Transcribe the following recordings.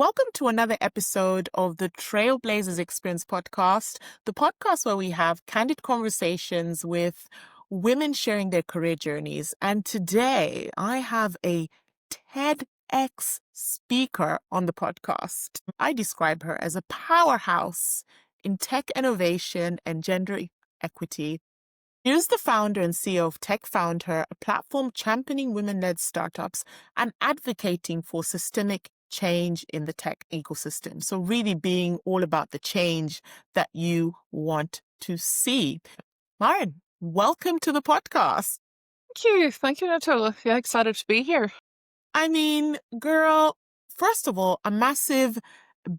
welcome to another episode of the Trailblazers Experience podcast, the podcast where we have candid conversations with women sharing their career journeys. And today I have a TEDx speaker on the podcast. I describe her as a powerhouse in tech innovation and gender equity. Here's the founder and CEO of Tech FoundHer, a platform championing women-led startups and advocating for systemic change in the tech ecosystem. So really being all about the change that you want to see. Mairin, welcome to the podcast. Thank you, Natalia. Yeah, excited to be here. I mean, girl, first of all, a massive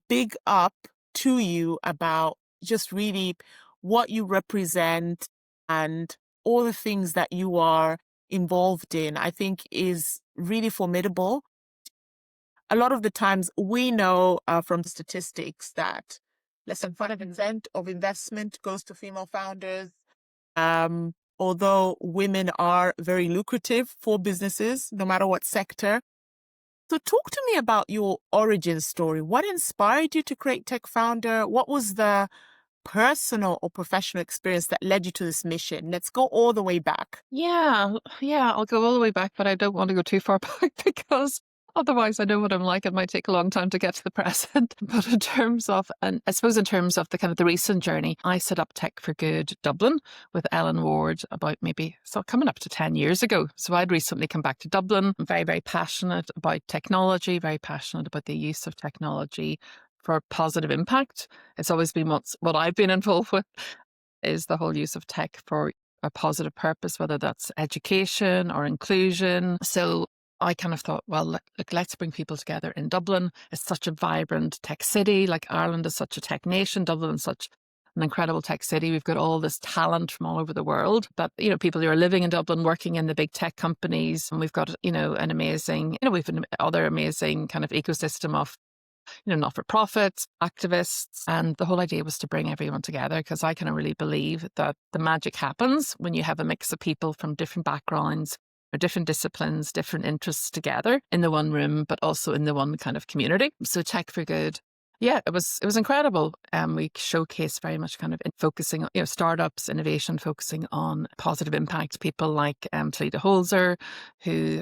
big up to you about just really what you represent and all the things that you are involved in, I think is really formidable. A lot of the times we know from the statistics that less than 5% of investment goes to female founders. Although women are very lucrative for businesses, no matter what sector. So talk to me about your origin story. What inspired you to create Tech FoundHer? What was the personal or professional experience that led you to this mission? Let's go all the way back. Yeah, I'll go all the way back, but I don't want to go too far back because otherwise I know what I'm like. It might take a long time to get to the present. But in terms of, and I suppose in terms of the kind of the recent journey, I set up Tech for Good Dublin with Ellen Ward about coming up to 10 years ago. So I'd recently come back to Dublin. I'm very, very passionate about technology, very passionate about the use of technology for positive impact. It's always been what I've been involved with is the whole use of tech for a positive purpose, whether that's education or inclusion. So I kind of thought, well, look, let's bring people together in Dublin. It's such a vibrant tech city. Like Ireland is such a tech nation. Dublin is such an incredible tech city. We've got all this talent from all over the world, but, people who are living in Dublin, working in the big tech companies. And we've got, an amazing, we've an other amazing kind of ecosystem of not-for-profits, activists. And the whole idea was to bring everyone together because I kind of really believe that the magic happens when you have a mix of people from different backgrounds or different disciplines, different interests together in the one room, but also in the one kind of community. So Tech for Good. Yeah, it was incredible. We showcase very much kind of focusing on, startups, innovation, focusing on positive impact. People like Talita Holzer, who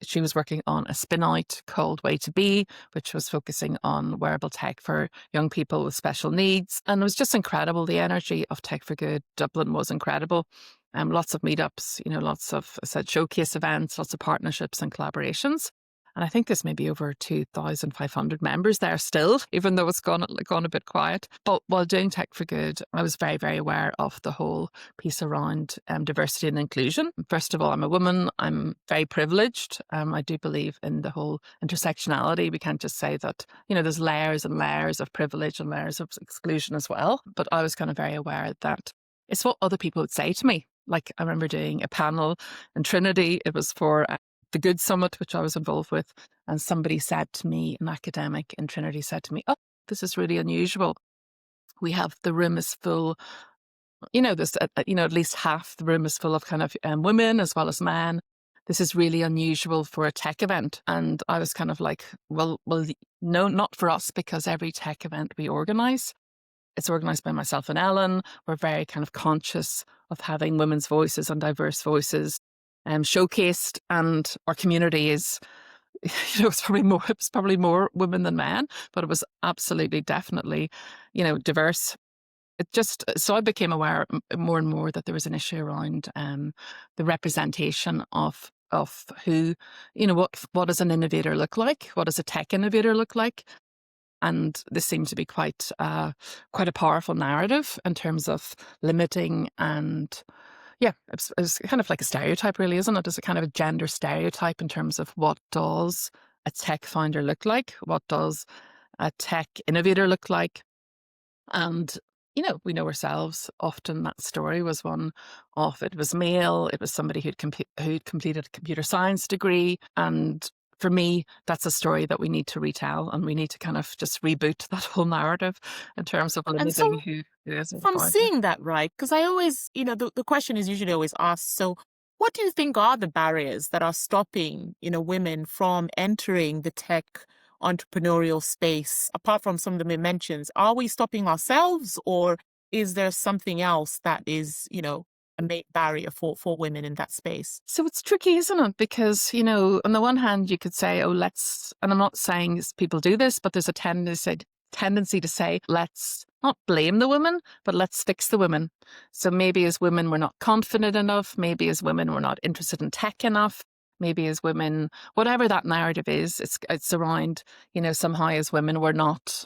she was working on a spin-out called Way to Be, which was focusing on wearable tech for young people with special needs. And it was just incredible. The energy of Tech for Good Dublin was incredible. Lots of meetups, lots of, I said, showcase events, lots of partnerships and collaborations. And I think there's maybe over 2,500 members there still, even though it's gone a bit quiet. But while doing Tech for Good, I was very, very aware of the whole piece around diversity and inclusion. First of all, I'm a woman. I'm very privileged. I do believe in the whole intersectionality. We can't just say that, there's layers and layers of privilege and layers of exclusion as well. But I was kind of very aware that it's what other people would say to me. Like I remember doing a panel in Trinity. It was for the Good Summit, which I was involved with. And somebody said to me, an academic in Trinity said to me, "Oh, this is really unusual. We have the room is full, at least half the room is full of kind of women as well as men. This is really unusual for a tech event." And I was kind of like, well, no, not for us, because every tech event we organize, it's organized by myself and Ellen. We're very kind of conscious of having women's voices and diverse voices showcased, and our community is, it's probably more women than men, but it was absolutely, definitely, diverse. So I became aware more and more that there was an issue around the representation of who, what does an innovator look like? What does a tech innovator look like? And this seemed to be quite a powerful narrative in terms of limiting and, yeah, it's kind of like a stereotype, really, isn't it? It's a kind of a gender stereotype in terms of what does a tech founder look like? What does a tech innovator look like? And, we know ourselves, often that story was one of, it was male, it was somebody who'd completed a computer science degree. And for me, that's a story that we need to retell, and we need to kind of just reboot that whole narrative in terms of limiting who is. From seeing that, right, because I always, the question is usually always asked, so what do you think are the barriers that are stopping, women from entering the tech entrepreneurial space, apart from some of the dimensions? Are we stopping ourselves, or is there something else that is, a main barrier for women in that space? So it's tricky, isn't it? Because, on the one hand, you could say, oh, and I'm not saying people do this, but there's a tendency to say, let's not blame the women, but let's fix the women. So maybe as women, we're not confident enough. Maybe as women, we're not interested in tech enough. Maybe as women, whatever that narrative is, it's around, somehow as women, we're not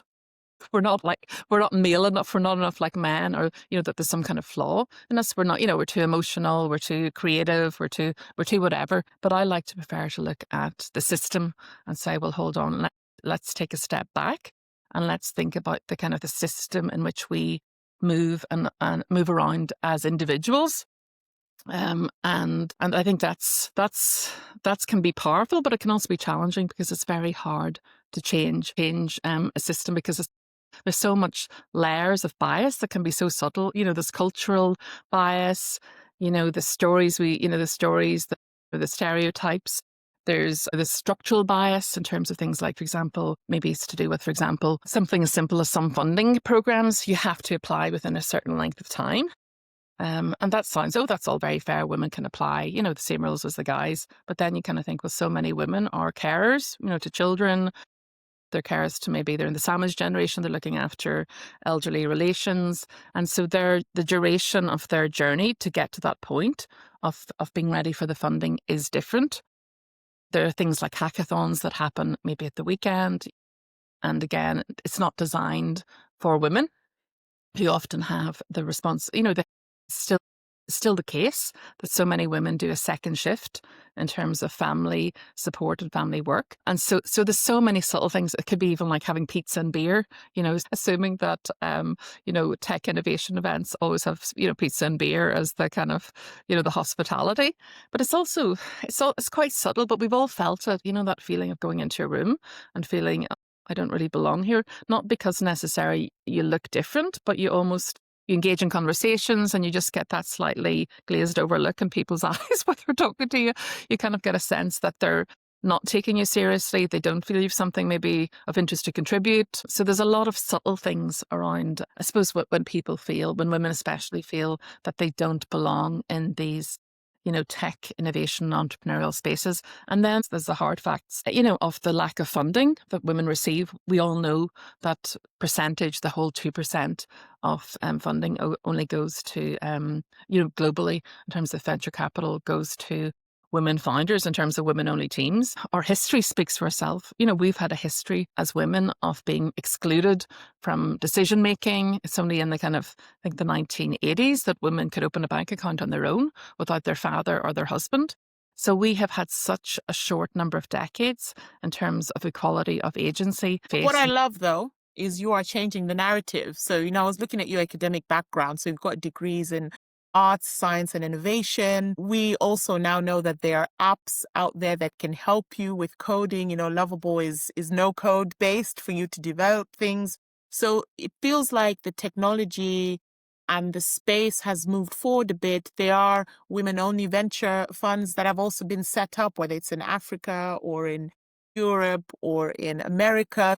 male enough, we're not enough like men, or that there's some kind of flaw in us. We're not, we're too emotional, we're too creative, we're too whatever. But I like to prefer to look at the system and say, well, hold on, let's take a step back and let's think about the kind of the system in which we move and move around as individuals. And I think that's can be powerful, but it can also be challenging because it's very hard to change a system, because there's so much layers of bias that can be so subtle. There's cultural bias, the stories the stereotypes. There's the structural bias in terms of things like, for example, maybe it's to do with, for example, something as simple as some funding programs you have to apply within a certain length of time. And that sounds, that's all very fair. Women can apply, the same rules as the guys. But then you kind of think, well, so many women are carers, to children. They're carers to, maybe they're in the sandwich generation, they're looking after elderly relations. And so the duration of their journey to get to that point of being ready for the funding is different. There are things like hackathons that happen maybe at the weekend. And again, it's not designed for women who often have the response, still the case that so many women do a second shift in terms of family support and family work. And so there's so many subtle things. It could be even like having pizza and beer, assuming that, tech innovation events always have, pizza and beer as the kind of, the hospitality. But it's also, it's quite subtle, but we've all felt it, that feeling of going into a room and feeling, I don't really belong here. Not because necessarily you look different, but you engage in conversations and you just get that slightly glazed over look in people's eyes when they're talking to you. You kind of get a sense that they're not taking you seriously. They don't feel you've something maybe of interest to contribute. So there's a lot of subtle things around, I suppose, when women especially feel that they don't belong in these, tech, innovation, entrepreneurial spaces. And then there's the hard facts, of the lack of funding that women receive. We all know that percentage, the whole 2% of funding only goes to, globally in terms of venture capital, goes to women founders in terms of women-only teams. Our history speaks for itself. We've had a history as women of being excluded from decision-making. It's only in the kind of, I think, the 1980s that women could open a bank account on their own without their father or their husband. So we have had such a short number of decades in terms of equality of agency. What I love, though, is you are changing the narrative. So, I was looking at your academic background. So you've got degrees in arts, science, and innovation. We also now know that there are apps out there that can help you with coding. Lovable is no code based for you to develop things. So it feels like the technology and the space has moved forward a bit. There are women-only venture funds that have also been set up, whether it's in Africa or in Europe or in America.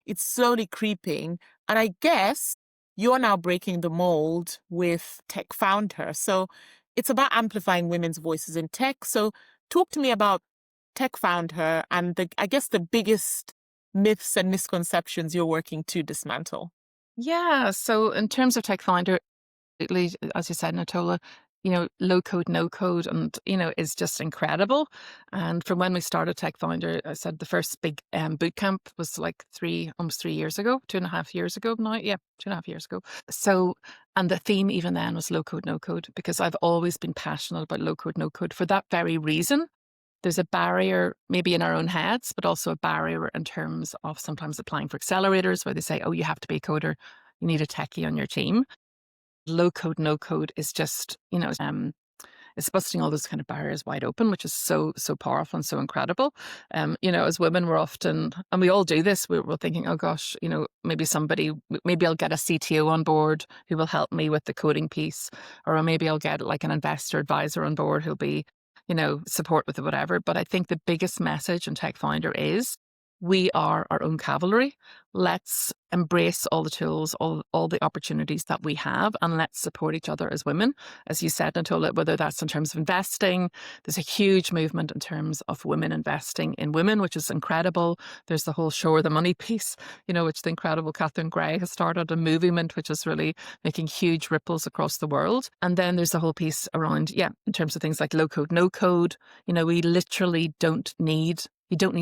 It's slowly creeping. And I guess you're now breaking the mold with Tech FoundHer. So it's about amplifying women's voices in tech. So talk to me about Tech FoundHer and I guess the biggest myths and misconceptions you're working to dismantle. Yeah. So in terms of Tech FoundHer, as you said, Natola, low code, no code, and, is just incredible. And from when we started Tech FoundHer, I said the first big boot camp was like almost 3 years ago, 2.5 years ago now. Yeah, 2.5 years ago. So, and the theme even then was low code, no code, because I've always been passionate about low code, no code for that very reason. There's a barrier maybe in our own heads, but also a barrier in terms of sometimes applying for accelerators where they say, oh, you have to be a coder, you need a techie on your team. Low code, no code is just, it's busting all those kind of barriers wide open, which is so powerful and so incredible. As women, we're often, and we all do this, we're thinking, oh gosh, maybe I'll get a CTO on board who will help me with the coding piece, or maybe I'll get like an investor advisor on board who'll be, support with whatever. But I think the biggest message in Tech FoundHer is we are our own cavalry. Let's embrace all the tools, all the opportunities that we have, and let's support each other as women. As you said, Natola, whether that's in terms of investing, there's a huge movement in terms of women investing in women, which is incredible. There's the whole Show Her the Money piece, which the incredible Catherine Gray has started a movement, which is really making huge ripples across the world. And then there's the whole piece around, in terms of things like low code, no code. We literally you don't need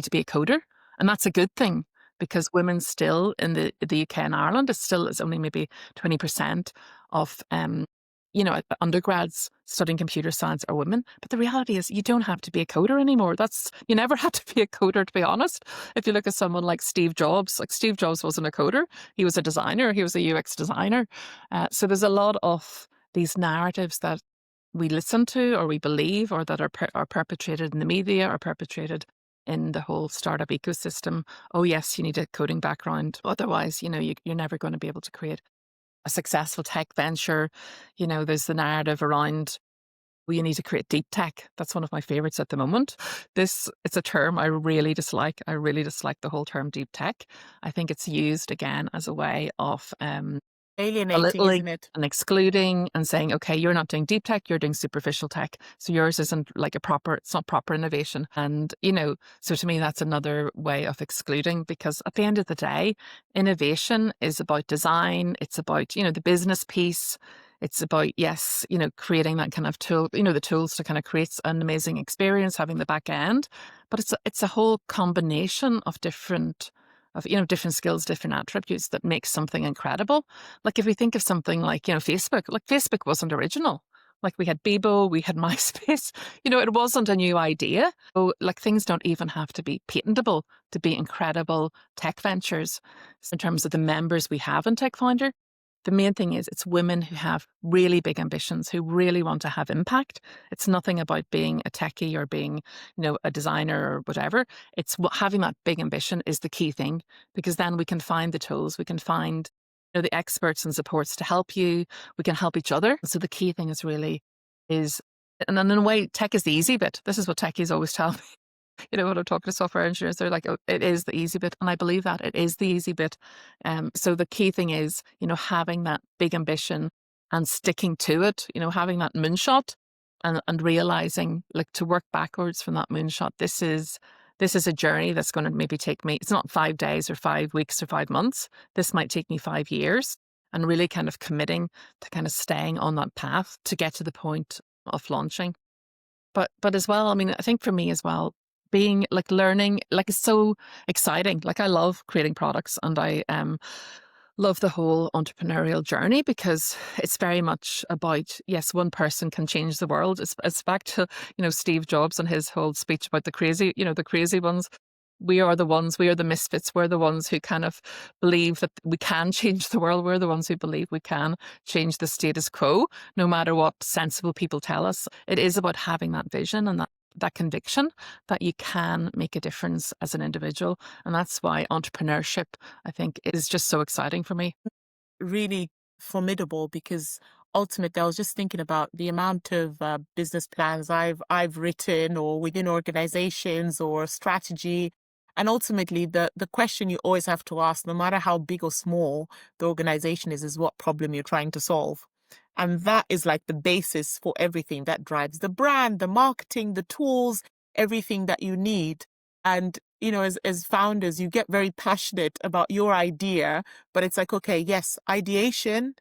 to be a coder. And that's a good thing, because women still in the UK and Ireland is only maybe 20% of undergrads studying computer science are women. But the reality is you don't have to be a coder anymore. You never had to be a coder, to be honest. If you look at someone like Steve Jobs wasn't a coder. He was a designer. He was a UX designer. So there's a lot of these narratives that we listen to or we believe, or that are perpetrated in the media or perpetrated in the whole startup ecosystem. Oh yes, you need a coding background. Otherwise, you're never going to be able to create a successful tech venture. There's the narrative around, well, you need to create deep tech. That's one of my favorites at the moment. It's a term I really dislike. I really dislike the whole term deep tech. I think it's used again as a way of Alienating, belittling isn't it? and excluding and saying, okay, you're not doing deep tech, you're doing superficial tech. So yours isn't it's not proper innovation. And, so to me, that's another way of excluding, because at the end of the day, innovation is about design. It's about, the business piece. It's about, creating that kind of tool, the tools to kind of create an amazing experience, having the back end. But it's a whole combination of different skills, different attributes that makes something incredible. Like if we think of something like, Facebook wasn't original. Like we had Bebo, we had MySpace, it wasn't a new idea. So things don't even have to be patentable to be incredible tech ventures. So in terms of the members we have in Tech FoundHer, the main thing is it's women who have really big ambitions, who really want to have impact. It's nothing about being a techie or being, a designer or whatever. It's having that big ambition is the key thing, because then we can find the tools, we can find, the experts and supports to help you. We can help each other. So the key thing is, and then in a way, tech is the easy bit. This is what techies always tell me. When I'm talking to software engineers, they're like, oh, it is the easy bit. And I believe that it is the easy bit. So the key thing is, having that big ambition and sticking to it, having that moonshot and realizing to work backwards from that moonshot. This is a journey that's going to maybe take me, it's not 5 days or 5 weeks or 5 months. This might take me 5 years, and really kind of committing to kind of staying on that path to get to the point of launching. But as well, I think for me as well, being learning, it's so exciting. I love creating products, and I love the whole entrepreneurial journey, because it's very much about, yes, one person can change the world. It's back to, Steve Jobs and his whole speech about the crazy ones. We are the misfits. We're the ones who kind of believe that we can change the world. We're the ones who believe we can change the status quo, no matter what sensible people tell us. It is about having that vision and that conviction that you can make a difference as an individual. And that's why entrepreneurship, I think, is just so exciting for me. Really formidable, because ultimately I was just thinking about the amount of business plans I've written, or within organizations, or strategy. And ultimately the question you always have to ask, no matter how big or small the organization is what problem you're trying to solve. And that is the basis for everything that drives the brand, the marketing, the tools, everything that you need. And, as founders, you get very passionate about your idea, but it's okay, yes, ideation.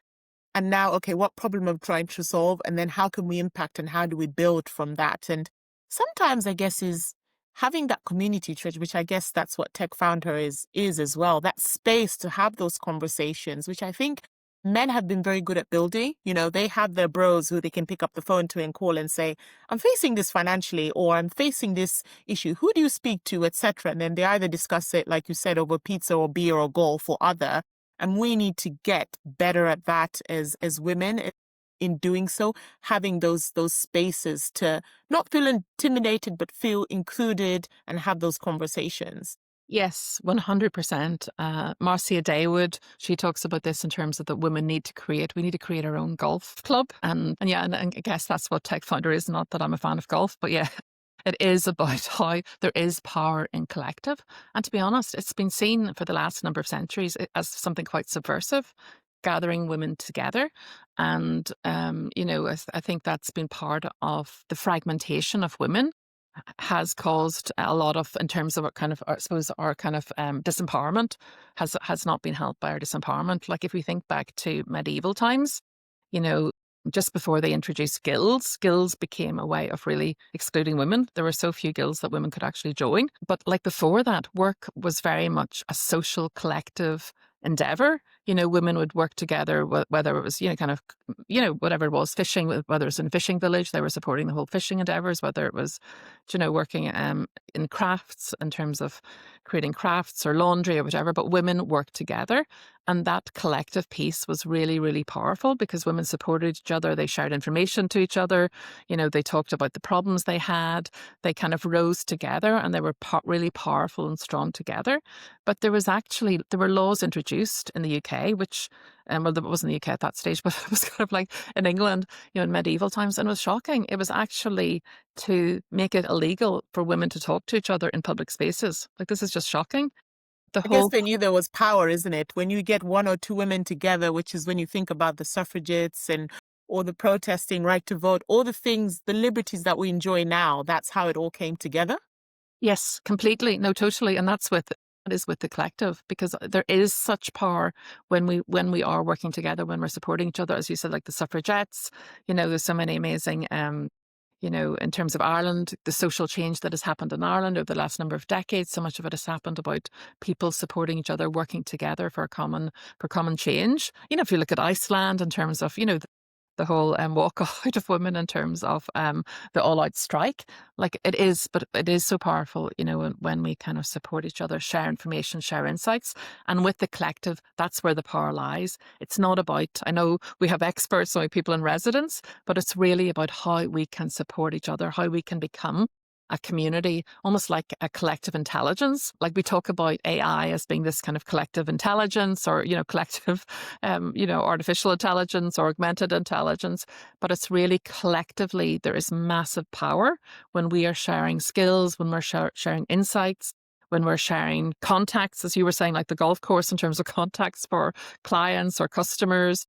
And now, okay, what problem I'm trying to solve? And then how can we impact, and how do we build from that? And sometimes I guess is having that community church, which I guess that's what Tech FoundHer is as well, that space to have those conversations, which I think men have been very good at building. They have their bros who they can pick up the phone to and call and say, I'm facing this financially, or I'm facing this issue. Who do you speak to, etc. And then they either discuss it, like you said, over pizza or beer or golf or other. And we need to get better at that as women. In doing so, having those spaces to not feel intimidated, but feel included and have those conversations. Yes, 100%. Marcia Daywood, she talks about this in terms of that we need to create our own golf club. And I guess that's what Tech FoundHer is. Not that I'm a fan of golf, but yeah, It is about how there is power in collective. And to be honest, it's been seen for the last number of centuries as something quite subversive, gathering women together. And, I think that's been part of the fragmentation of women has caused a lot of, in terms of our kind of, I suppose, our kind of disempowerment has not been helped by our disempowerment. Like if we think back to medieval times, you know, just before they introduced guilds became a way of really excluding women. There were so few guilds that women could actually join. But like before that, work was very much a social collective endeavor. Women would work together, whether it was, kind of, whatever it was, fishing, whether it was in a fishing village, they were supporting the whole fishing endeavors, whether it was, working in crafts in terms of creating crafts or laundry or whatever, but women worked together. And that collective piece was really, really powerful because women supported each other. They shared information to each other. They talked about the problems they had. They kind of rose together and they were really powerful and strong together. But there were laws introduced in the UK, which, well, it wasn't the UK at that stage, but it was kind of like in England, in medieval times. And it was shocking. It was actually to make it illegal for women to talk to each other in public spaces. Like, this is just shocking. I guess they knew there was power, isn't it? When you get one or two women together, which is when you think about the suffragettes and all the protesting, right to vote, all the things, the liberties that we enjoy now, that's how it all came together. Yes, completely. No, totally. And that is with the collective, because there is such power when we are working together, when we're supporting each other, as you said, like the suffragettes. There's so many amazing in terms of Ireland, the social change that has happened in Ireland over the last number of decades, so much of it has happened about people supporting each other, working together for common change. If you look at Iceland in terms of, the whole walk out of women in terms of the all-out strike, like it is so powerful, when we kind of support each other, share information, share insights. And with the collective, that's where the power lies. It's not about, I know we have experts, so we have people in residence, but it's really about how we can support each other, how we can become a community, almost like a collective intelligence. Like we talk about AI as being this kind of collective intelligence, or, collective, artificial intelligence or augmented intelligence. But it's really collectively, there is massive power when we are sharing skills, when we're sharing insights, when we're sharing contacts, as you were saying, like the golf course in terms of contacts for clients or customers.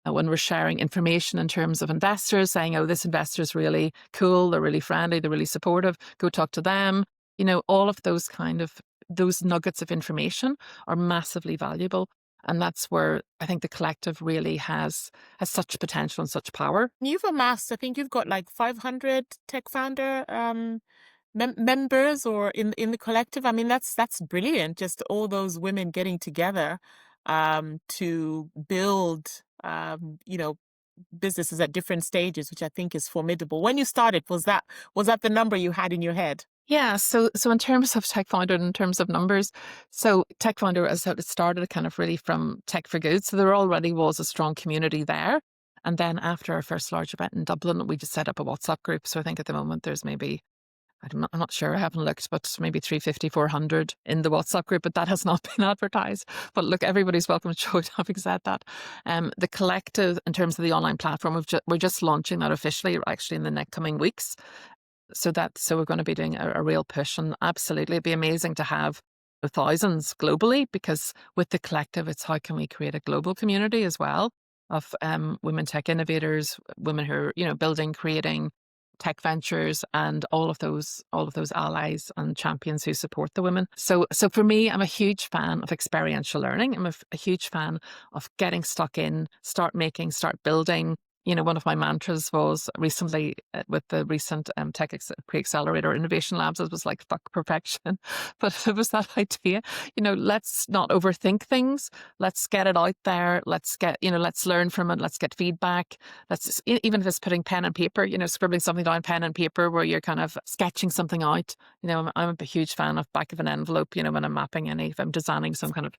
When we're sharing information in terms of investors, saying, oh, this investor is really cool, they're really friendly, they're really supportive, go talk to them. All of those nuggets of information are massively valuable. And that's where I think the collective really has such potential and such power. You've amassed, I think you've got like 500 Tech Founder members or in the collective. I mean, that's brilliant. Just all those women getting together to build, businesses at different stages, which I think is formidable. When you started, was that the number you had in your head? Yeah, so in terms of Tech Founder, in terms of numbers, so Tech Founder, as it started kind of really from Tech for Good, so there already was a strong community there. And then after our first large event in Dublin, we just set up a WhatsApp group. So I think at the moment there's maybe, I'm not sure, I haven't looked, but maybe 350, 400 in the WhatsApp group, but that has not been advertised. But look, everybody's welcome to join, having said that. The collective, in terms of the online platform, we're just launching that officially, actually, in the next coming weeks. So we're going to be doing a real push, and absolutely, it'd be amazing to have the thousands globally, because with the collective, it's how can we create a global community as well of women tech innovators, women who are, building, creating tech ventures, and all of those allies and champions who support the women. So for me, I'm a huge fan of experiential learning. I'm a huge fan of getting stuck in, start making, start building. One of my mantras was recently with the recent TEDx Pre-Accelerator Innovation Labs, it was like, fuck perfection. But it was that idea, let's not overthink things. Let's get it out there. Let's learn from it. Let's get feedback. Even if it's putting pen and paper, scribbling something down, pen and paper, where you're kind of sketching something out. I'm a huge fan of back of an envelope, when I'm mapping if I'm designing some kind of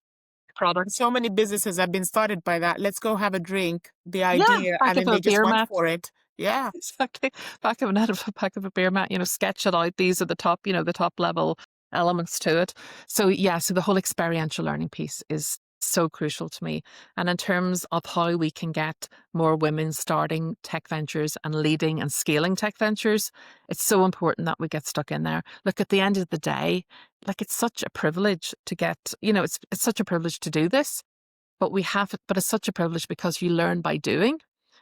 product. So many businesses have been started by that. Let's go have a drink, the idea, and then they just went for it. Yeah, exactly. Back of a beer mat, sketch it out. These are the top level elements to it. So yeah, so the whole experiential learning piece is So crucial to me. And in terms of how we can get more women starting tech ventures and leading and scaling tech ventures, it's so important that we get stuck in there. Look, at the end of the day, like it's such a privilege to get, it's such a privilege to do this, but but it's such a privilege because you learn by doing.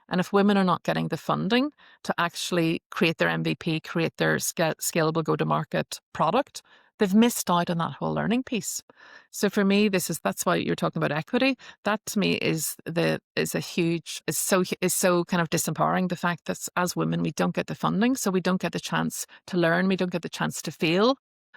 And if women are not getting the funding to actually create their MVP, create their scalable go-to-market product, they've missed out on that whole learning piece. So for me, that's why you're talking about equity. That to me is so kind of disempowering. The fact that as women we don't get the funding, so we don't get the chance to learn, we don't get the chance to fail.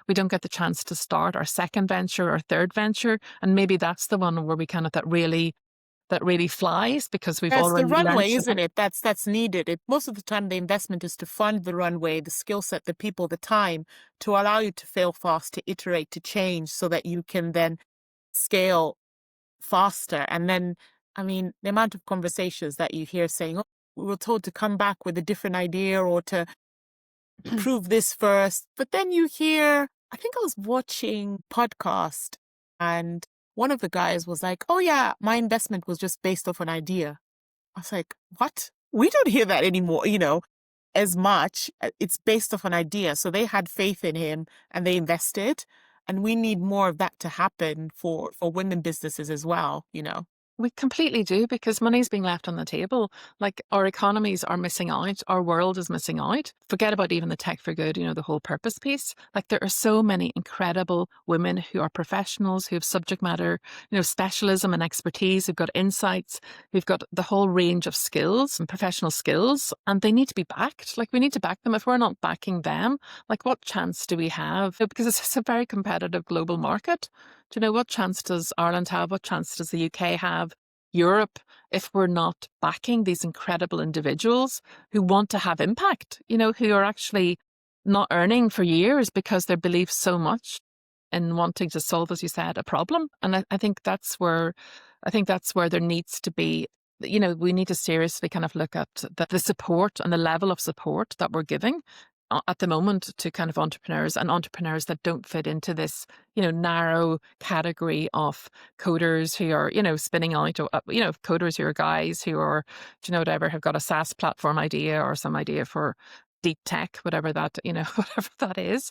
We don't get the chance to start our second venture or third venture, and maybe that's the one where we kind of that really flies because we've That's the already learned runway, so isn't it? That's needed. Most of the time, the investment is to fund the runway, the skill set, the people, the time to allow you to fail fast, to iterate, to change, so that you can then scale faster. And then, I mean, the amount of conversations that you hear saying, "Oh, we were told to come back with a different idea or to prove this first," but then you hear, I think I was watching podcast, and one of the guys was like, "Oh yeah, my investment was just based off an idea." I was like, what? We don't hear that anymore, as much. It's based off an idea. So they had faith in him and they invested. And we need more of that to happen for women businesses as well. We completely do, because money's being left on the table. Like our economies are missing out. Our world is missing out. Forget about even the tech for good, the whole purpose piece. Like there are so many incredible women who are professionals, who have subject matter, specialism and expertise, who've got insights, who've got the whole range of skills and professional skills, and they need to be backed. Like we need to back them. If we're not backing them, like what chance do we have? Because it's a very competitive global market. Do you know what chance does Ireland have? What chance does the UK have? Europe, if we're not backing these incredible individuals who want to have impact, who are actually not earning for years because they believe so much in wanting to solve, as you said, a problem. And I think that's where there needs to be, we need to seriously kind of look at the support and the level of support that we're giving at the moment to kind of entrepreneurs that don't fit into this, narrow category of coders who are, spinning out, coders who are guys who are, whatever, have got a SaaS platform idea or some idea for deep tech, whatever that, whatever that is.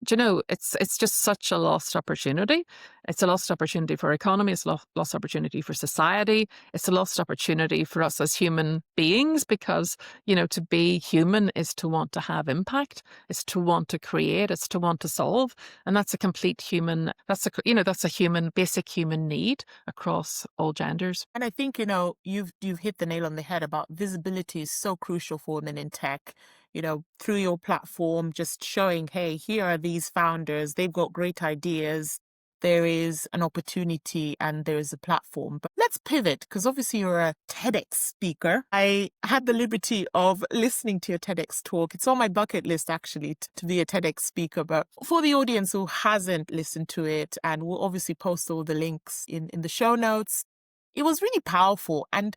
Do you know, it's just such a lost opportunity. It's a lost opportunity for economy. It's a lost opportunity for society. It's a lost opportunity for us as human beings, because, to be human is to want to have impact. It's to want to create. It's to want to solve. And that's a complete human, that's a human, basic human need across all genders. And I think, you've hit the nail on the head about visibility is so crucial for women in tech. Through your platform, just showing, hey, here are these founders, they've got great ideas, there is an opportunity and there is a platform. But let's pivot, because obviously you're a TEDx speaker. I had the liberty of listening to your TEDx talk. It's on my bucket list, actually, to be a TEDx speaker. But for the audience who hasn't listened to it, and we'll obviously post all the links in the show notes, it was really powerful. And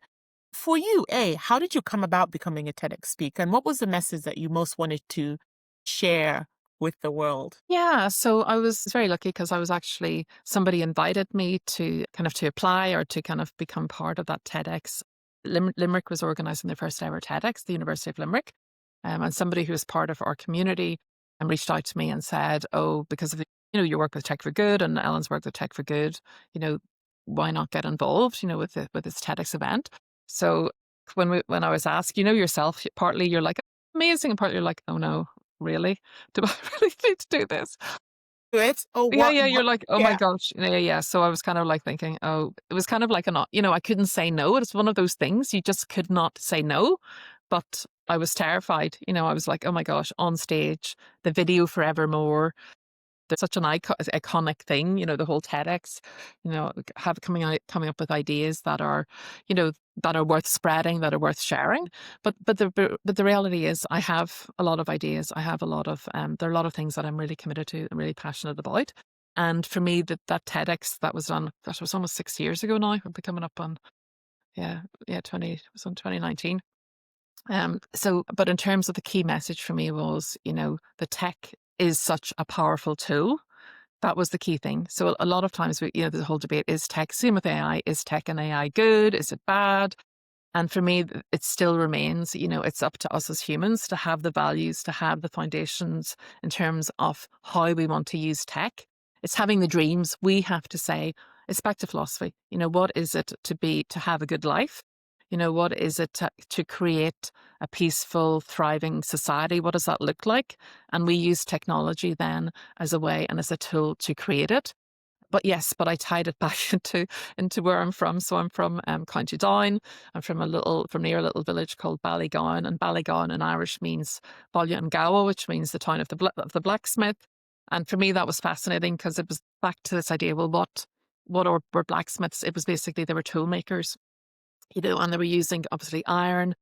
for you, how did you come about becoming a TEDx speaker? And what was the message that you most wanted to share with the world? Yeah, so I was very lucky because somebody invited me to apply or to kind of become part of that TEDx. Limerick was organising their first ever TEDx, the University of Limerick. And somebody who was part of our community reached out to me and said, oh, because of your work with Tech for Good and Ellen's work with Tech for Good, why not get involved, with this TEDx event? So when I was asked, yourself, partly you're like, amazing, and partly you're like, oh no, really? Do I really need to do this? Do it? Oh, Yeah, what? yeah, you're like, oh my Yeah. gosh. Yeah, yeah. So I was kind of like thinking, oh, it was kind of like I couldn't say no. It's one of those things you just could not say no. But I was terrified. I was like, oh my gosh, on stage, the video forevermore. There's such an iconic thing, the whole TEDx, coming up with ideas that are, that are worth spreading, that are worth sharing. But the reality is, I have a lot of ideas. I have a lot of there are a lot of things that I'm really committed to and really passionate about. And for me, that TEDx that was done, that was almost 6 years ago now. I'll be coming up on it was on 2019. But in terms of the key message for me was, the tech is such a powerful tool. That was the key thing. So a lot of times, the whole debate is tech, same with AI, is tech and AI good? Is it bad? And for me, it still remains, it's up to us as humans to have the values, to have the foundations in terms of how we want to use tech. It's having the dreams. We have to say, it's back to philosophy. What is it to have a good life? What is it to create a peaceful, thriving society? What does that look like? And we use technology then as a way and as a tool to create it. But yes, I tied it back into where I'm from. So I'm from County Down. I'm from near a little village called Ballygowan, and Ballygowan in Irish means Balla and Gowa, which means the town of the blacksmith. And for me, that was fascinating because it was back to this idea. Well, what were blacksmiths? It was basically they were tool makers, and they were using obviously iron.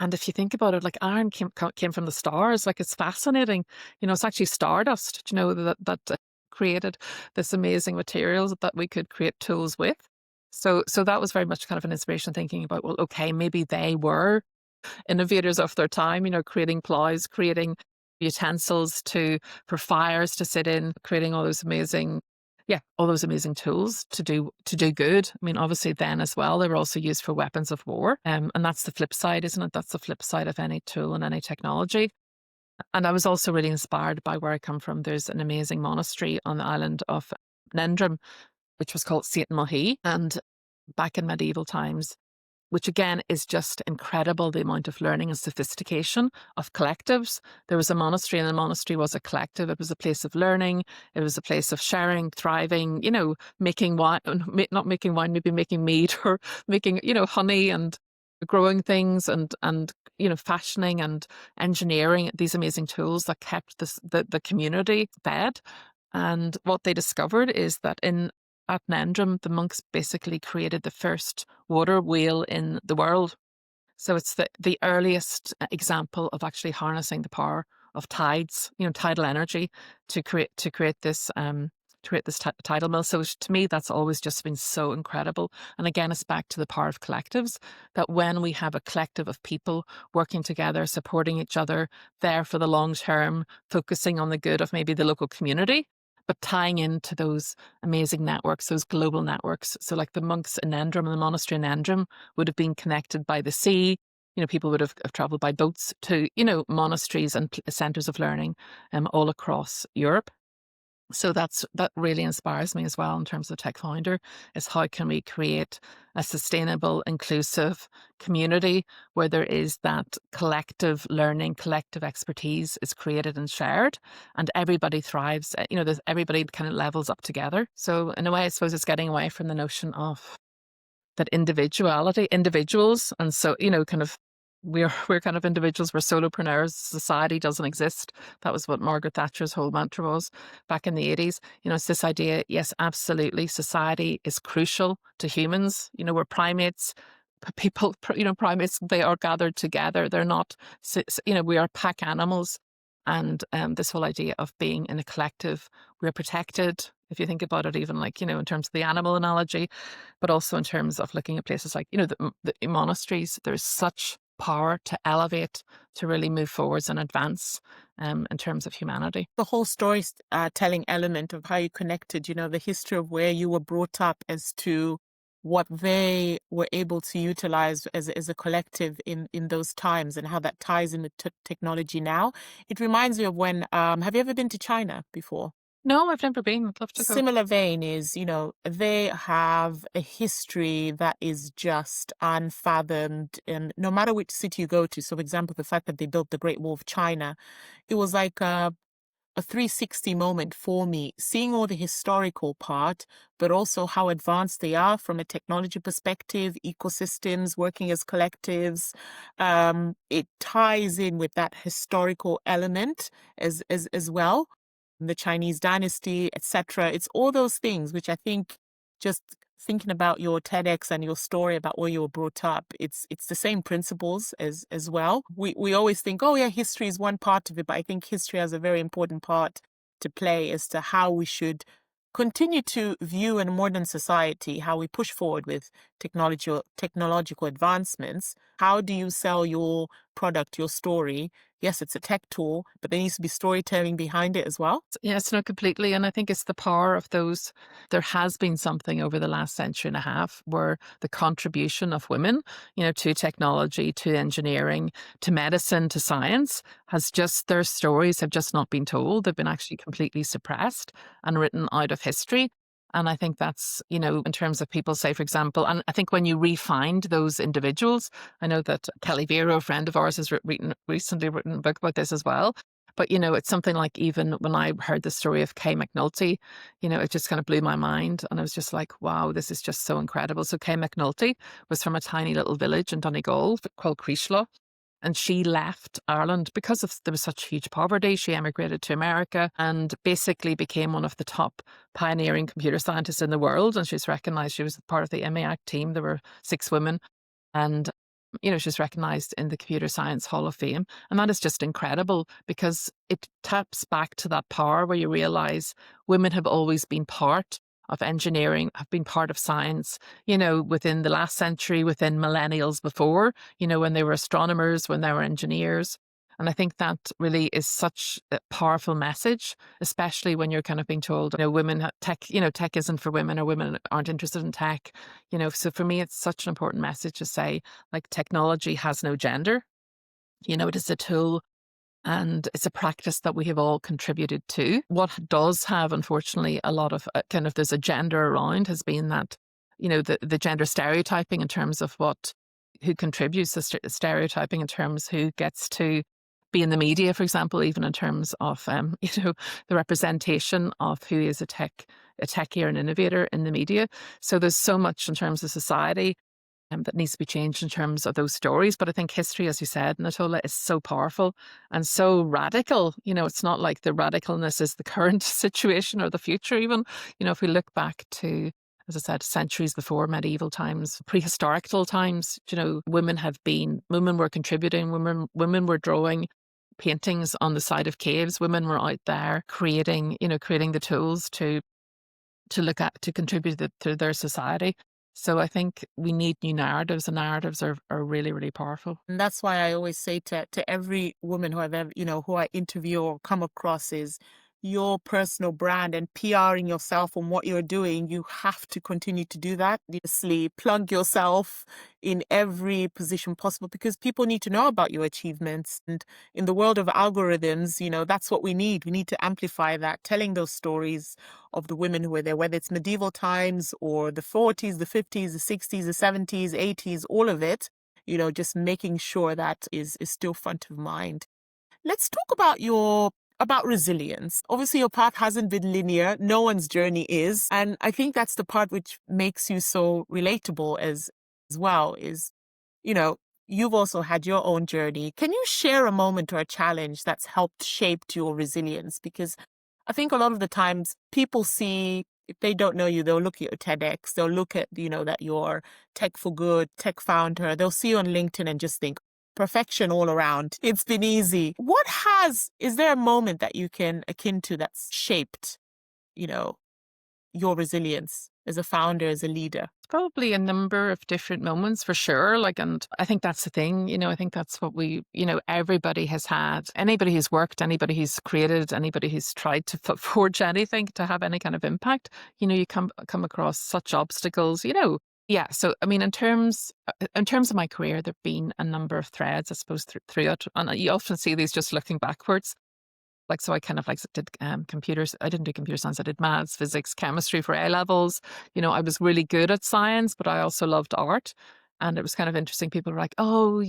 And if you think about it, like iron came from the stars. Like it's fascinating. It's actually stardust. That created this amazing materials that we could create tools with. So that was very much kind of an inspiration, thinking about, well, okay, maybe they were innovators of their time. Creating plows, creating utensils for fires to sit in, creating all those amazing tools to do good. I mean, obviously then as well, they were also used for weapons of war. And that's the flip side, isn't it? That's the flip side of any tool and any technology. And I was also really inspired by where I come from. There's an amazing monastery on the island of Nendrum, which was called St. Mohi. And back in medieval times, which again is just incredible, the amount of learning and sophistication of collectives. There was a monastery, and the monastery was a collective. It was a place of learning. It was a place of sharing, thriving, making wine, not making wine, maybe making mead or making, honey and growing things and fashioning and engineering these amazing tools that kept the community fed. And what they discovered is that at Nendrum, the monks basically created the first water wheel in the world. So it's the earliest example of actually harnessing the power of tides, tidal energy to create this tidal mill. So to me, that's always just been so incredible. And again, it's back to the power of collectives, that when we have a collective of people working together, supporting each other, there for the long term, focusing on the good of maybe the local community, but tying into those amazing networks, those global networks. So like the monks in Nendrum and the monastery in Nendrum would have been connected by the sea. People would have traveled by boats to, monasteries and centers of learning all across Europe. So that really inspires me as well in terms of Tech FoundHer, is how can we create a sustainable, inclusive community where there is that collective learning, collective expertise is created and shared, and everybody thrives. Everybody kind of levels up together. So in a way, I suppose it's getting away from the notion of that individuals, and so kind of we're kind of individuals, we're solopreneurs. Society doesn't exist. That was what Margaret Thatcher's whole mantra was back in the 80s. It's this idea, yes, absolutely, society is crucial to humans. We're primates. People, primates, they are gathered together. They're not, we are pack animals. And this whole idea of being in a collective, we're protected. If you think about it, even like, in terms of the animal analogy, but also in terms of looking at places like, the monasteries, there's such power to elevate, to really move forwards and advance in terms of humanity. The whole storytelling element of how you connected, the history of where you were brought up as to what they were able to utilize as a collective in those times, and how that ties in with technology now. It reminds me of when, have you ever been to China before? No, I've never been. I'd love to go. Similar vein is, they have a history that is just unfathomed, and no matter which city you go to. So, for example, the fact that they built the Great Wall of China, it was like a 360 moment for me, seeing all the historical part, but also how advanced they are from a technology perspective, ecosystems, working as collectives. It ties in with that historical element as well, the Chinese dynasty, etc. It's all those things which I think, just thinking about your TEDx and your story about where you were brought up, it's the same principles as well. We always think, oh yeah, history is one part of it, but I think history has a very important part to play as to how we should continue to view in a modern society, how we push forward with technological advancements. How do you sell your product, your story? Yes, it's a tech tool, but there needs to be storytelling behind it as well. Yes, no, completely. And I think it's the power of those. There has been something over the last century and a half where the contribution of women, to technology, to engineering, to medicine, to science has just, their stories have just not been told. They've been actually completely suppressed and written out of history. And I think that's, in terms of people, say, for example, and I think when you re-find those individuals, I know that Kelly Vero, a friend of ours, has recently written a book about this as well. But, it's something like, even when I heard the story of Kay McNulty, it just kind of blew my mind. And I was just like, wow, this is just so incredible. So Kay McNulty was from a tiny little village in Donegal called Creeslough. And she left Ireland because there was such huge poverty. She emigrated to America and basically became one of the top pioneering computer scientists in the world. And she's recognized, she was part of the EMEAC team. There were 6 women. And she's recognized in the Computer Science Hall of Fame. And that is just incredible because it taps back to that power where you realize women have always been part of engineering, have been part of science, within the last century, within millennials before, when they were astronomers, when they were engineers. And I think that really is such a powerful message, especially when you're kind of being told, women tech, tech isn't for women, or women aren't interested in tech. So for me, it's such an important message to say, like, technology has no gender. It is a tool and it's a practice that we have all contributed to. What does have, unfortunately, a lot of there's a gender around has been that, the gender stereotyping in terms of who contributes, the stereotyping in terms who gets to be in the media, for example, even in terms of, the representation of who is a techie or an innovator in the media. So there's so much in terms of society that needs to be changed in terms of those stories. But I think history, as you said, Natola, is so powerful and so radical. It's not like the radicalness is the current situation or the future even. If we look back to, as I said, centuries before, medieval times, prehistorical times, women were contributing, women were drawing paintings on the side of caves. Women were out there creating the tools to contribute to their society. So I think we need new narratives, and narratives are really, really powerful. And that's why I always say to every woman who I've ever, who I interview or come across is, your personal brand and PRing yourself on what you're doing, you have to continue to do that. Obviously, plug yourself in every position possible because people need to know about your achievements. And in the world of algorithms, that's what we need. We need to amplify that, telling those stories of the women who were there, whether it's medieval times or the 40s, the 50s, the 60s, the 70s, 80s, all of it, just making sure that is still front of mind. Let's talk about resilience. Obviously, your path hasn't been linear. No one's journey is. And I think that's the part which makes you so relatable as well is, you've also had your own journey. Can you share a moment or a challenge that's helped shape your resilience? Because I think a lot of the times people see, if they don't know you, they'll look at your TEDx, they'll look at, that you're Tech for Good, Tech FoundHer, they'll see you on LinkedIn and just think, perfection all around. It's been easy. Is there a moment that you can akin to that's shaped, your resilience as a founder, as a leader? Probably a number of different moments for sure. And I think that's the thing, I think that's what everybody has had. Anybody who's worked, anybody who's created, anybody who's tried to forge anything to have any kind of impact, you come across such obstacles, Yeah. So, I mean, in terms of my career, there've been a number of threads, I suppose, through it. And you often see these just looking backwards. So I kind of did computers. I didn't do computer science. I did maths, physics, chemistry for A levels. I was really good at science, but I also loved art. And it was kind of interesting. People were like, oh,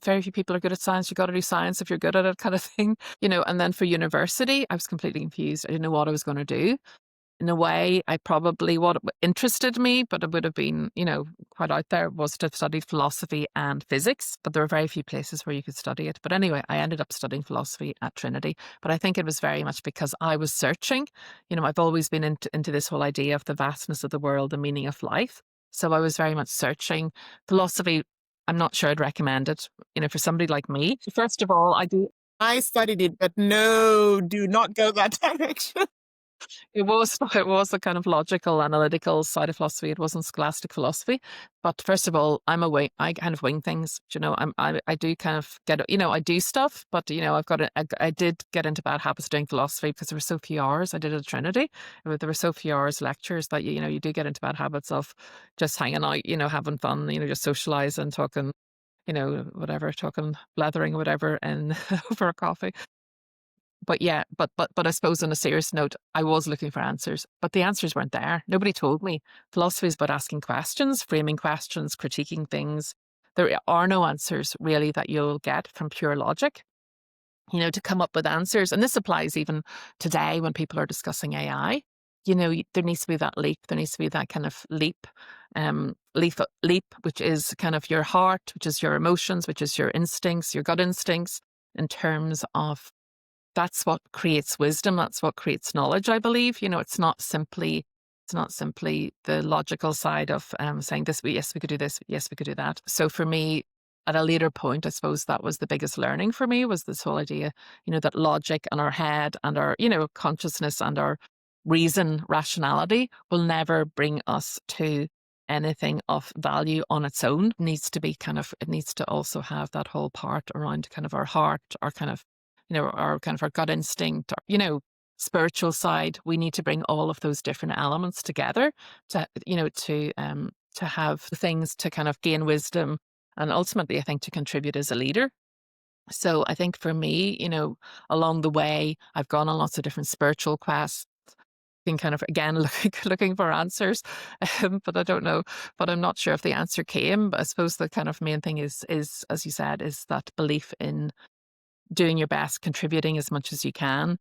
very few people are good at science. You got to do science if you're good at it, kind of thing. And then for university, I was completely confused. I didn't know what I was going to do. In a way, what interested me, but it would have been, quite out there, was to study philosophy and physics. But there were very few places where you could study it. But anyway, I ended up studying philosophy at Trinity. But I think it was very much because I was searching. I've always been into this whole idea of the vastness of the world, the meaning of life. So I was very much searching. Philosophy, I'm not sure I'd recommend it, for somebody like me. First of all, I studied it, but no, do not go that direction. It was a kind of logical, analytical side of philosophy. It wasn't scholastic philosophy. But first of all, I kind of wing things. You know, I do kind of get, you know, I do stuff, but you know, I did get into bad habits doing philosophy because there were so few hours. I did it at Trinity. There were so few hours lectures that you know, you do get into bad habits of just hanging out, you know, having fun, you know, just socializing, talking, you know, whatever, talking, blathering, whatever, and over a coffee. But yeah, but I suppose on a serious note, I was looking for answers, but the answers weren't there. Nobody told me. Philosophy is about asking questions, framing questions, critiquing things. There are no answers really that you'll get from pure logic, you know, to come up with answers. And this applies even today when people are discussing AI. You know, there needs to be that leap. There needs to be that kind of leap, which is kind of your heart, which is your emotions, which is your instincts, your gut instincts, in terms of that's what creates wisdom. That's what creates knowledge, I believe. You know, it's not simply the logical side of saying this, yes, we could do this, yes, we could do that. So for me, at a later point, I suppose that was the biggest learning for me, was this whole idea, you know, that logic and our head and our, you know, consciousness and our reason, rationality will never bring us to anything of value on its own. It needs to also have that whole part around kind of our heart, our kind of, you know, our kind of our gut instinct, or, you know, spiritual side. We need to bring all of those different elements together to, you know, to have things to kind of gain wisdom and ultimately, I think, to contribute as a leader. So I think for me, you know, along the way, I've gone on lots of different spiritual quests, been kind of again looking for answers, but I don't know. But I'm not sure if the answer came. But I suppose the kind of main thing is as you said, is that belief in doing your best, contributing as much as you can,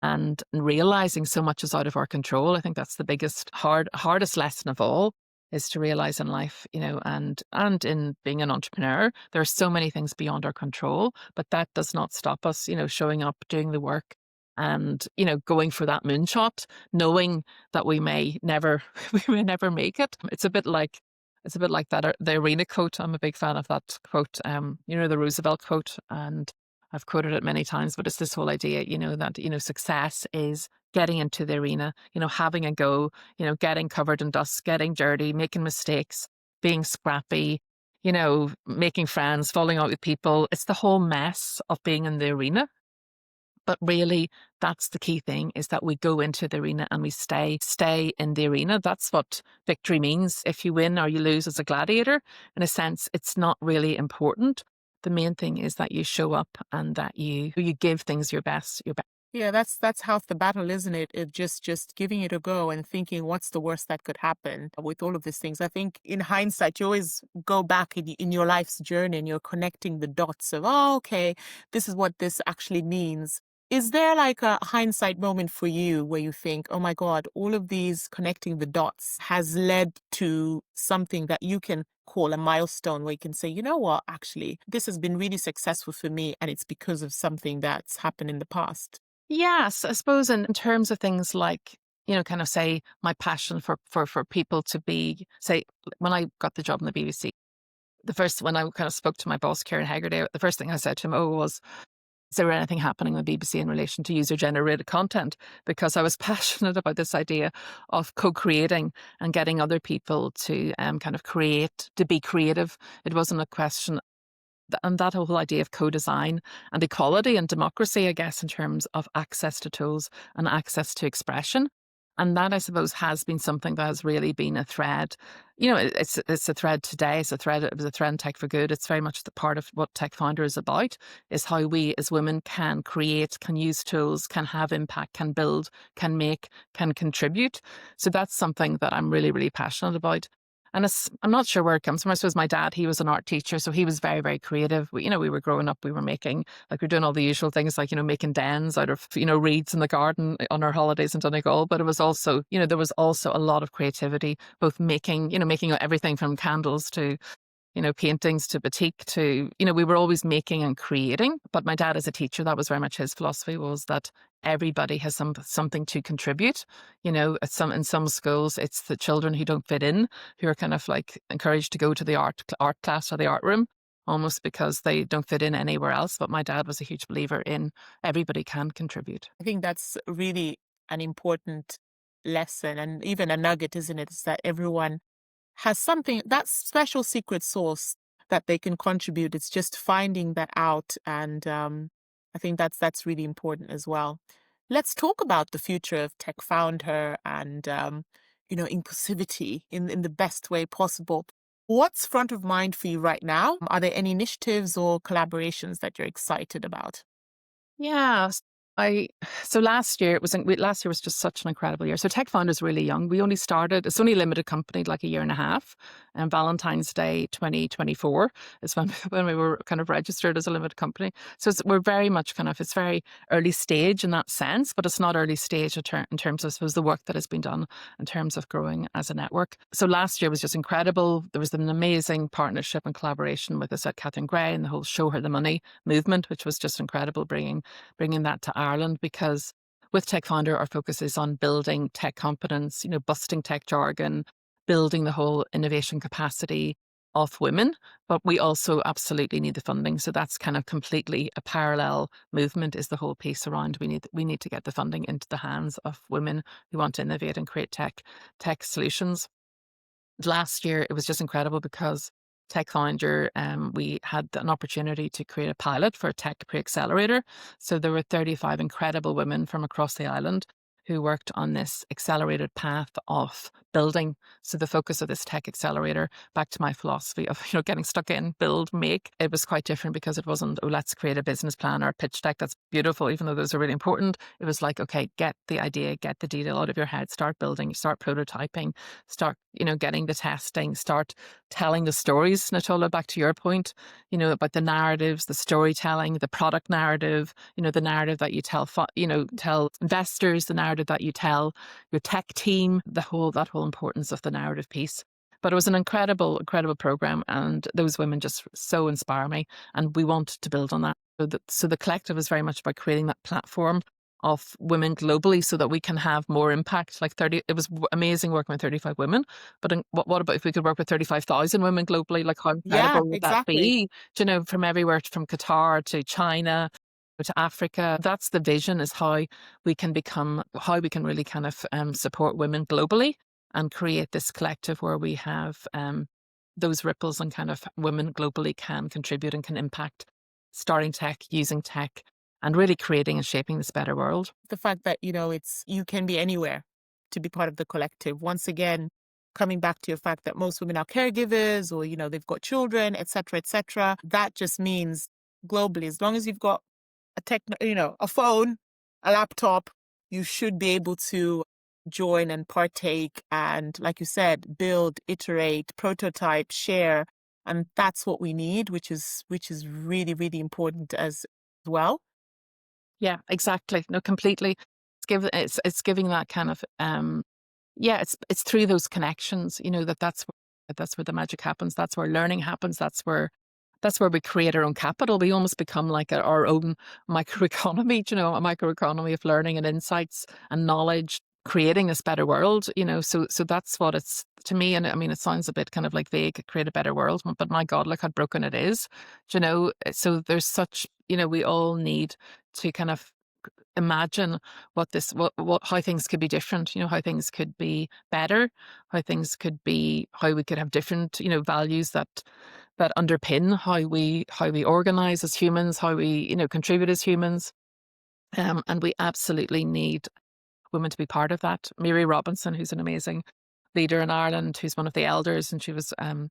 and realizing so much is out of our control. I think that's the hardest lesson of all, is to realize in life, you know, and in being an entrepreneur, there are so many things beyond our control, but that does not stop us, you know, showing up, doing the work, and, you know, going for that moonshot, knowing that we may never, we may never make it. It's a bit like that, the arena quote. I'm a big fan of that quote, you know, the Roosevelt quote, and I've quoted it many times, but it's this whole idea, you know, that, you know, success is getting into the arena, you know, having a go, you know, getting covered in dust, getting dirty, making mistakes, being scrappy, you know, making friends, falling out with people. It's the whole mess of being in the arena. But really, that's the key thing, is that we go into the arena and we stay in the arena. That's what victory means. If you win or you lose as a gladiator, in a sense, it's not really important. The main thing is that you show up and that you give things your best. Yeah, that's half the battle, isn't it? It just giving it a go and thinking what's the worst that could happen with all of these things. I think in hindsight, you always go back in your life's journey and you're connecting the dots of, oh, okay, this is what this actually means. Is there like a hindsight moment for you where you think, oh my God, all of these connecting the dots has led to something that you can call a milestone, where you can say, you know what, actually, this has been really successful for me and it's because of something that's happened in the past? Yes, I suppose in terms of things like, you know, kind of say my passion for people to be, say, when I got the job in the BBC, when I kind of spoke to my boss, Kieran Haggerty, the first thing I said to him, was, is there anything happening with BBC in relation to user-generated content? Because I was passionate about this idea of co-creating and getting other people to kind of create, to be creative. It wasn't a question, and that whole idea of co-design and equality and democracy, I guess, in terms of access to tools and access to expression. And that, I suppose, has been something that has really been a thread. You know, it's a thread today. It was a thread in Tech for Good. It's very much the part of what Tech FoundHer is about, is how we as women can create, can use tools, can have impact, can build, can make, can contribute. So that's something that I'm really, really passionate about. And I'm not sure where it comes from. I suppose my dad, he was an art teacher, so he was very, very creative. We were growing up, we were making, like, we are doing all the usual things, like, you know, making dens out of, you know, reeds in the garden on our holidays in Donegal. But it was also, you know, there was also a lot of creativity, both making everything from candles to, you know, paintings to batik to, you know, we were always making and creating. But my dad as a teacher, that was very much his philosophy, was that everybody has something to contribute. You know, in some schools, it's the children who don't fit in, who are kind of like encouraged to go to the art class or the art room, almost because they don't fit in anywhere else. But my dad was a huge believer in everybody can contribute. I think that's really an important lesson and even a nugget, isn't it? Is that everyone has something, that special secret sauce that they can contribute. It's just finding that out. And I think that's really important as well. Let's talk about the future of Tech FoundHer and, inclusivity in the best way possible. What's front of mind for you right now? Are there any initiatives or collaborations that you're excited about? Yeah. I so last year last year was just such an incredible year. So Tech Founder is really young. We only started, it's only a limited company, like a year and a half. And Valentine's Day 2024 is when when we were kind of registered as a limited company. So we're very much kind of, it's very early stage in that sense, but it's not early stage in terms of, I suppose, the work that has been done in terms of growing as a network. So last year was just incredible. There was an amazing partnership and collaboration with us at Catherine Gray and the whole Show Her the Money movement, which was just incredible, bringing that to Ireland, because with Tech Founder, our focus is on building tech competence, busting tech jargon, building the whole innovation capacity of women. But we also absolutely need the funding. So that's kind of completely a parallel movement, is the whole piece around we need to get the funding into the hands of women who want to innovate and create tech solutions. Last year, it was just incredible because Tech Founder, we had an opportunity to create a pilot for a tech pre-accelerator. So there were 35 incredible women from across the island who worked on this accelerated path of building. So the focus of this tech accelerator, back to my philosophy of getting stuck in, build, make, it was quite different, because it wasn't, oh, let's create a business plan or a pitch deck. That's beautiful, even though those are really important. It was like, okay, get the idea, get the detail out of your head, start building, start prototyping, start getting the testing, start telling the stories. Natola, back to your point, about the narratives, the storytelling, the product narrative, the narrative that you tell tell investors, the narrative that you tell your tech team, that whole importance of the narrative piece. But it was an incredible program, and those women just so inspire me, and we want to build on that. So the collective is very much about creating that platform of women globally, so that we can have more impact. Like it was amazing working with 35 women, but what about if we could work with 35,000 women globally? Like, how Yeah, incredible would that exactly. be? From everywhere, from Qatar to China to Africa. That's the vision, is how we can really kind of support women globally and create this collective where we have those ripples, and kind of women globally can contribute and can impact starting tech, using tech, and really creating and shaping this better world. The fact that, you can be anywhere to be part of the collective. Once again, coming back to your fact that most women are caregivers, or, they've got children, et cetera, et cetera. That just means globally, as long as you've got a phone, a laptop, you should be able to join and partake and, like you said, build, iterate, prototype, share. And that's what we need, which is really, really important as well. Yeah, exactly. No, completely. It's giving that kind of yeah, it's through those connections, that's where the magic happens. That's where learning happens. That's where we create our own capital. We almost become like our own microeconomy, a microeconomy of learning and insights and knowledge, creating this better world, So that's what it's to me. And I mean, it sounds a bit kind of like vague, create a better world, but my God, look how broken it is, So there's such, we all need to kind of imagine how things could be different, how things could be better, how we could have different, values that underpin how we organize as humans, how we, contribute as humans. And we absolutely need women to be part of that. Mary Robinson, who's an amazing leader in Ireland, who's one of the elders, and she was our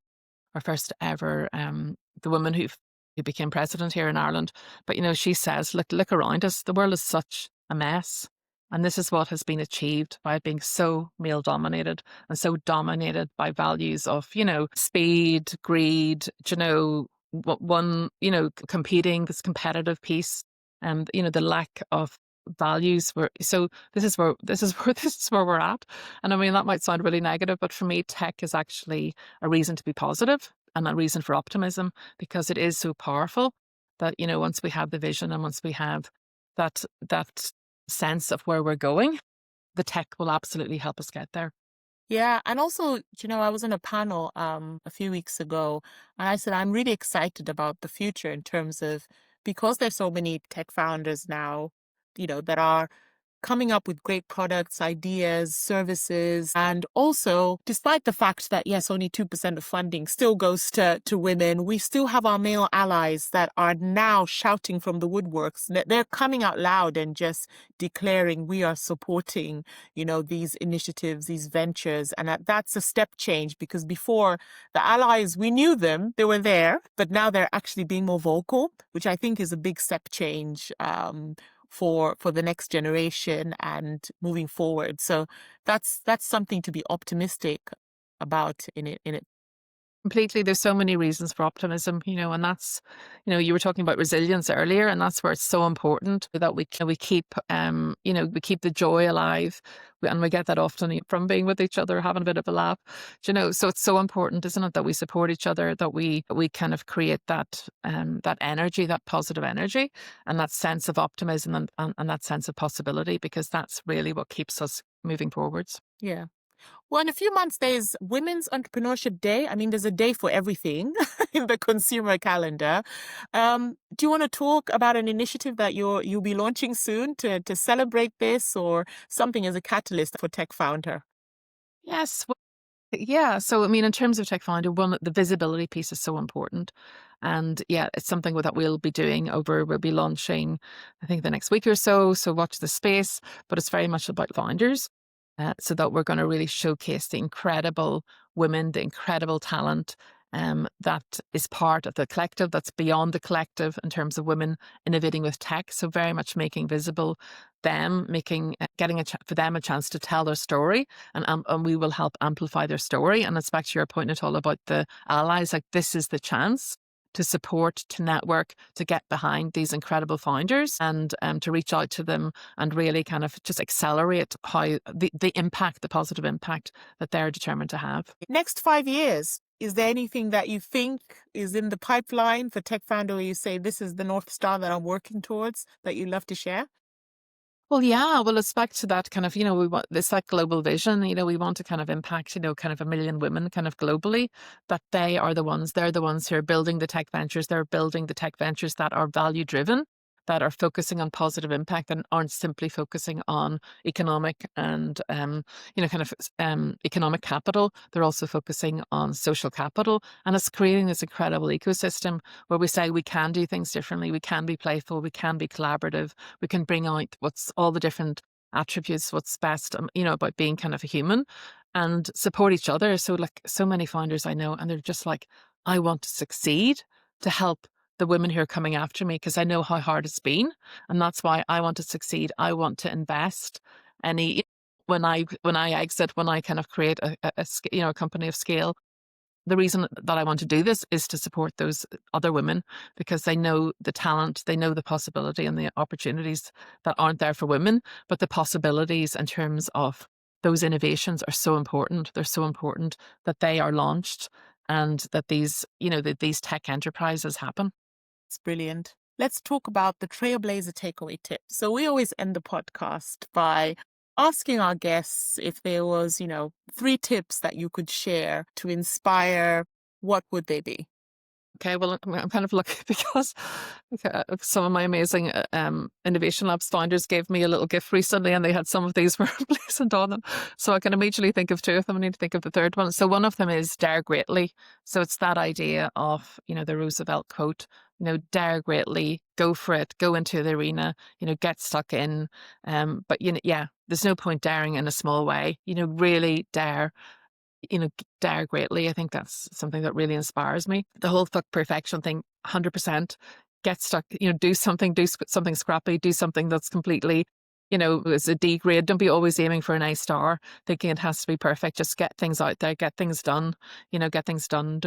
first ever the woman who became president here in Ireland. But she says, look around us. The world is such a mess. And this is what has been achieved by it being so male dominated, and so dominated by values of, speed, greed, competing, this competitive piece, and, the lack of values. So this is where we're at. And I mean, that might sound really negative, but for me, tech is actually a reason to be positive and a reason for optimism, because it is so powerful that, once we have the vision, and once we have that sense of where we're going, the tech will absolutely help us get there. Yeah, and also, I was on a panel a few weeks ago, and I said I'm really excited about the future in terms of, because there's so many tech founders now, that are coming up with great products, ideas, services. And also, despite the fact that, yes, only 2% of funding still goes to women, we still have our male allies that are now shouting from the woodworks. They're coming out loud and just declaring we are supporting, these initiatives, these ventures. And that's a step change, because before, the allies, we knew them, they were there, but now they're actually being more vocal, which I think is a big step change for the next generation and moving forward. So that's something to be optimistic about in it. Completely. There's so many reasons for optimism, and that's, you were talking about resilience earlier, and that's where it's so important that we keep, we keep the joy alive. And we get that often from being with each other, having a bit of a laugh, so it's so important, isn't it, that we support each other, that we kind of create that energy, that positive energy, and that sense of optimism and that sense of possibility, because that's really what keeps us moving forwards. Yeah. Well, in a few months, there's Women's Entrepreneurship Day. I mean, there's a day for everything in the consumer calendar. Do you want to talk about an initiative that you'll be launching soon to celebrate this, or something as a catalyst for Tech FoundHer? Yes. Yeah. So, I mean, in terms of TeP&x, the visibility piece is so important. And yeah, it's something that we'll be doing we'll be launching, I think, the next week or so. So watch the space, but it's very much about founders. So that we're going to really showcase the incredible women, the incredible talent that is part of the collective, that's beyond the collective in terms of women innovating with tech. So very much making visible them, getting for them a chance to tell their story, and we will help amplify their story. And it's back to your point, Nicole, about the allies. Like, this is the chance to support, to network, to get behind these incredible founders, and to reach out to them and really kind of just accelerate how the impact, the positive impact that they're determined to have. Next 5 years, is there anything that you think is in the pipeline for Tech Founder where you say, this is the North Star that I'm working towards, that you'd love to share? Well, yeah. Well, it's back to that kind of, we want this, that global vision. We want to kind of impact, kind of 1 million women kind of globally, that they're the ones who are building the tech ventures. They're building the tech ventures that are value driven, that are focusing on positive impact and aren't simply focusing on economic and, economic capital. They're also focusing on social capital. And it's creating this incredible ecosystem where we say we can do things differently. We can be playful. We can be collaborative. We can bring out what's all the different attributes, what's best, about being kind of a human, and support each other. So, like, so many founders I know, and they're just like, I want to succeed to help the women who are coming after me, because I know how hard it's been, and that's why I want to succeed. I want to invest when I exit, when I kind of create a company of scale. The reason that I want to do this is to support those other women, because they know the talent, they know the possibility and the opportunities that aren't there for women, but the possibilities in terms of those innovations are so important. They're so important that they are launched, and that these tech enterprises happen. It's brilliant. Let's talk about the Trailblazer takeaway tip. So we always end the podcast by asking our guests if there was, 3 tips that you could share to inspire. What would they be? Okay, well, I'm kind of lucky because some of my amazing Innovation Labs founders gave me a little gift recently, and they had some of these were emblazoned on them. So I can immediately think of 2 of them. I need to think of the third one. So one of them is dare greatly. So it's that idea of, the Roosevelt quote, dare greatly, go for it, go into the arena, get stuck in. But, there's no point daring in a small way, really dare. Dare greatly. I think that's something that really inspires me. The whole fuck perfection thing, 100%. Get stuck, do something scrappy, do something that's completely, is a D grade. Don't be always aiming for an A star, thinking it has to be perfect. Just get things out there, get things done, get things done.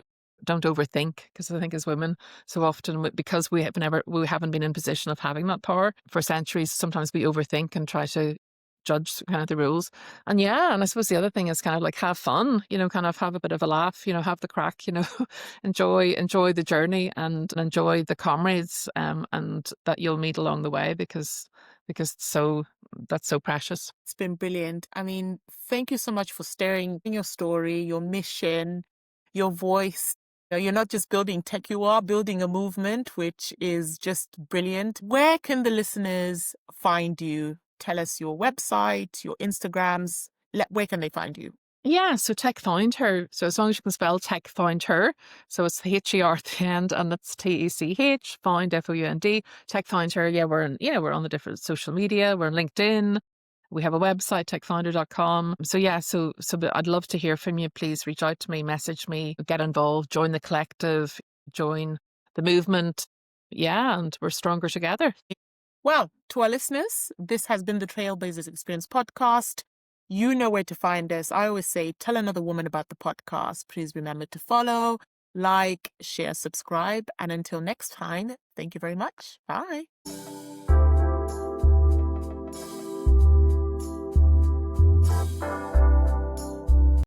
Don't overthink, because I think as women, so often, because we haven't been in position of having that power for centuries, sometimes we overthink and try to judge kind of the rules. And I suppose the other thing is kind of like have fun, kind of have a bit of a laugh, have the crack, enjoy the journey and enjoy the comrades and that you'll meet along the way, because that's so precious. It's been brilliant. I mean, thank you so much for sharing your story, your mission, your voice. You're not just building tech, you are building a movement, which is just brilliant. Where can the listeners find you? tell us your website, your Instagrams. Where can they find you? Yeah, so TeP FoundHer. So as long as you can spell TeP FoundHer, so it's HER at the end, and that's TECH, Found FOUND, TeP FoundHer. Yeah, we're on the different social media. We're on LinkedIn. We have a website, techfounder.com. So yeah, but I'd love to hear from you. Please reach out to me, message me, get involved, join the collective, join the movement. Yeah, and we're stronger together. Well, to our listeners, this has been the Trailblazers Experience podcast. You know where to find us. I always say, tell another woman about the podcast. Please remember to follow, like, share, subscribe. And until next time, thank you very much. Bye.